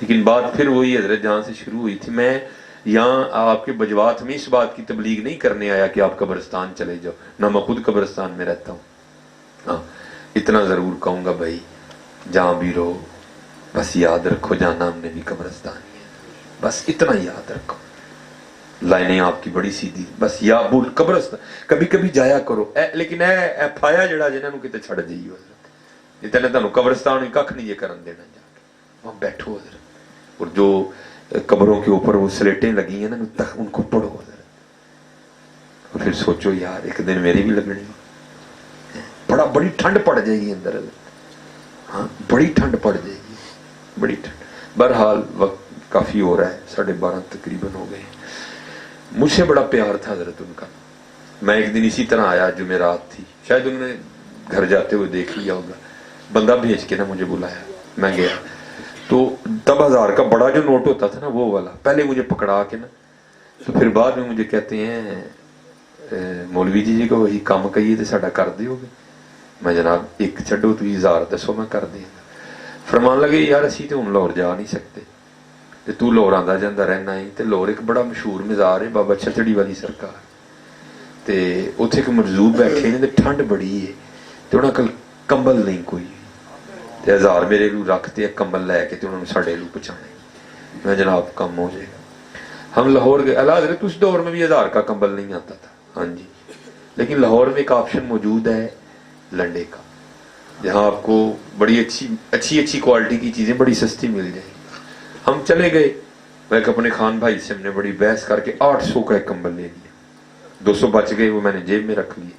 لیکن بات پھر وہی حضرت جہاں سے شروع ہوئی تھی. میں یہاں آپ کے بجوات میں اس بات کی تبلیغ نہیں کرنے آیا کہ آپ قبرستان چلے جاؤ، نہ میں خود قبرستان میں رہتا ہوں. ہاں اتنا ضرور کہوں گا بھائی، جہاں بھی رہو بس یاد رکھو جانا ہم نے بھی قبرستان ہی ہے، بس اتنا یاد رکھو. لائنیں آپ کی بڑی سیدھی، بس یا بول قبرستان کبھی کبھی جایا کرو. لیکن اے پھایا جڑا جنہاں نو کتے چھڑ جائیو حضرت، یہ تینے تانوں قبرستان ہی ککھ نہیں یہ کرن دینا. جا کے وہاں بیٹھو حضرت، اور جو قبروں کے اوپر وہ سلیٹیں لگی ہیں نا ان کو پڑھو حضرت، اور پھر سوچو یار ایک دن میری بھی لگنی. بڑی ٹھنڈ پڑ جائے گی اندر حضرت، ہاں بڑی ٹھنڈ پڑ جائے گی، بڑی ٹھنڈ. بہرحال وقت کافی ہو رہا ہے، 12:30 تقریباً ہو گئے. مجھ سے بڑا پیار تھا حضرت ان کا. میں ایک دن اسی طرح آیا، جمعرات تھی، شاید انہوں نے گھر جاتے ہوئے دیکھ لیا ہوگا، بندہ بھیج کے نا مجھے بلایا. میں گیا تو تب 1000 کا بڑا جو نوٹ ہوتا تھا نا وہ والا، پہلے مجھے پکڑا کے نا، تو پھر بعد میں مجھے کہتے ہیں مولوی جی کو وہی کام کہیے تو ساڈا کر دیو گے. میں جناب ایک چھڈو تو 1000 دسو میں کر دیا گا. فرمان لگے یار اسی تو ہن لاہور جا نہیں سکتے، تے تو لاہور آندا جاندا رہنا ہے. تے لاہور ایک بڑا مشہور مزار ہے بابا چھتڑی والی سرکار، تے اوتھے ایک مرزوب بیٹھے نے تے ٹھنڈ بڑی ہے تے انہاں کول کمبل نہیں کوئی، تے 1000 میرے لو رکھتے کمبل لے کے تے انہوں نے ساڈے لو پہنچانے. میں جناب کم ہو جائے گا. ہم لاہور گئے. اللہ حضرت اس دور میں بھی 1000 کا کمبل نہیں آتا تھا، ہاں جی، لیکن لاہور میں ایک آپشن موجود ہے لنڈے کا، جہاں آپ کو بڑی اچھی کوالٹی کی چیزیں بڑی سستی مل جائیں گی. ہم چلے گئے. میں ایک اپنے خان بھائی سے ہم نے بڑی بحث کر کے 800 کا ایک کمبل لے لیا. 200 بچ گئے، وہ میں نے جیب میں رکھ لیے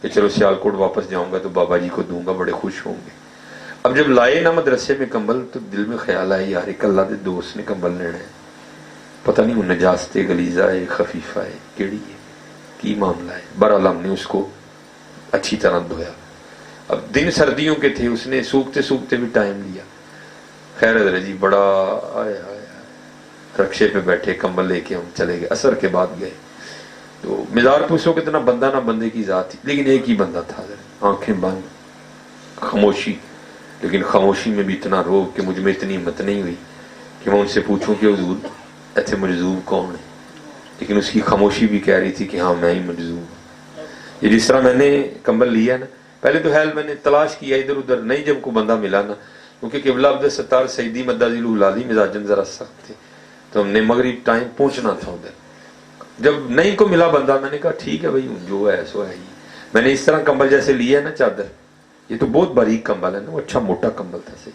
کہ چلو سیالکوٹ واپس جاؤں گا تو بابا جی کو دوں گا، بڑے خوش ہوں گے. اب جب لائے نا مدرسے میں کمبل تو دل میں خیال آیا یار ایک اللہ دے دوست نے کمبل لینا ہے، پتہ نہیں وہ نجاست غلیظہ ہے خفیفہ ہے کیڑی ہے کی معاملہ ہے. بہرحال ہم نے اس کو اچھی طرح دھویا. اب دن سردیوں کے تھے، اس نے سوکھتے سوکھتے بھی ٹائم لیا. خیر حضرت جی بڑا آیا رکشے پہ بیٹھے کمبل لے کے ہم چلے گئے. عصر کے بعد گئے تو مزار پوچھو کہ اتنا بندہ نہ بندے کی ذات تھی، لیکن ایک ہی بندہ تھا حضرت، آنکھیں بند، خاموشی. لیکن خاموشی میں بھی اتنا روب کہ مجھ میں اتنی ہمت نہیں ہوئی کہ میں ان سے پوچھوں کہ حضور ایتھے مجذوب کون ہے. لیکن اس کی خاموشی بھی کہہ رہی تھی کہ ہاں میں ہی مجذوب ہوں. یہ جس طرح میں نے کمبل لیا نا، پہلے تو حال میں نے تلاش کیا ادھر ادھر، نہیں جب کو بندہ ملا نا، کیونکہ قبلہ عبدالستار سیدی مدہ ذیل الہلالی مزاجن ذرا سخت تھے تو ہم نے مغرب ٹائم پہنچنا تھا ادھر. جب نہیں کو ملا بندہ میں نے کہا ٹھیک ہے بھائی جو ہے سو ہے ہی. میں نے اس طرح کمبل جیسے لیا ہے نا چادر، یہ تو بہت باریک کمبل ہے نا، وہ اچھا موٹا کمبل تھا سے،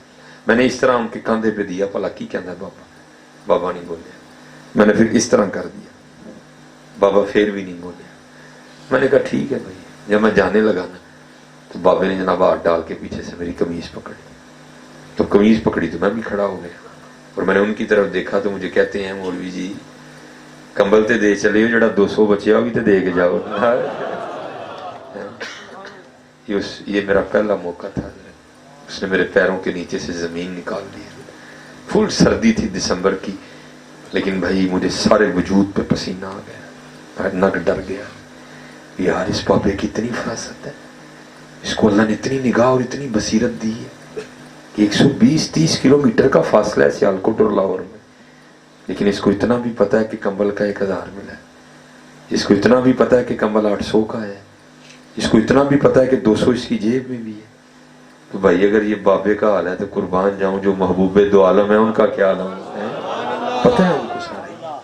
میں نے اس طرح ان کے کاندھے پہ دیا. بھلا کی کہنا ہے بابا؟ بابا نہیں بولے. میں نے پھر اس طرح کر دیا، بابا پھر بھی نہیں بولے. میں نے کہا ٹھیک ہے بھائی. جب میں جانے لگا نا تو بابے نے جناب ہاتھ ڈال کے پیچھے سے میری قمیض پکڑی. تو قمیض پکڑی تو میں بھی کھڑا ہو گیا اور میں نے ان کی طرف دیکھا تو مجھے کہتے ہیں مولوی جی کمبل تے دے چلے ہو، جڑا 200 بچیا بھی تے دے کے جاؤ. یہ میرا پہلا موقع تھا. اس نے میرے پیروں کے نیچے سے زمین نکال لی. فل سردی تھی دسمبر کی، لیکن بھائی مجھے سارے وجود پہ پسینہ آ گیا، نک ڈر گیا. یار اس بابے کی اتنی فراست ہے، اس کو اللہ نے اتنی نگاہ اور اتنی بصیرت دی ہے کہ 120-30 کلومیٹر کا فاصلہ ہے سیالکوٹ اور لاہور میں، لیکن اس کو اتنا بھی پتا ہے کہ کمبل کا 1000 ملا ہے. اس کو اتنا بھی پتا ہے کہ کمبل 800 کا ہے. اس کو اتنا بھی پتا ہے کہ 200 اس کی جیب میں بھی ہے. تو بھائی اگر یہ بابے کا حال ہے تو قربان جاؤں جو محبوب دو عالم ہے ان کا کیا عالم ہے؟ پتہ ہے ان کو سارا ہی،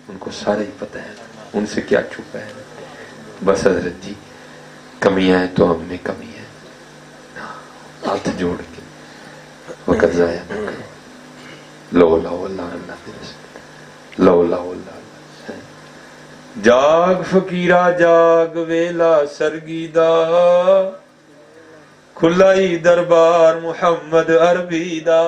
ان کو سارا ہی پتہ ہے، ان سے کیا چھپا ہے. بس حضرت جی کمیاں ہیں تو ہم میں کمی ہے، ہاتھ جوڑ کے وقت ضائع نہ کرو. لو لو اللہ اللہ لو لو اللہ. جاگ فقیرہ جاگ ویلا سرگیدہ، کھلا ہی دربار محمد عربی دا.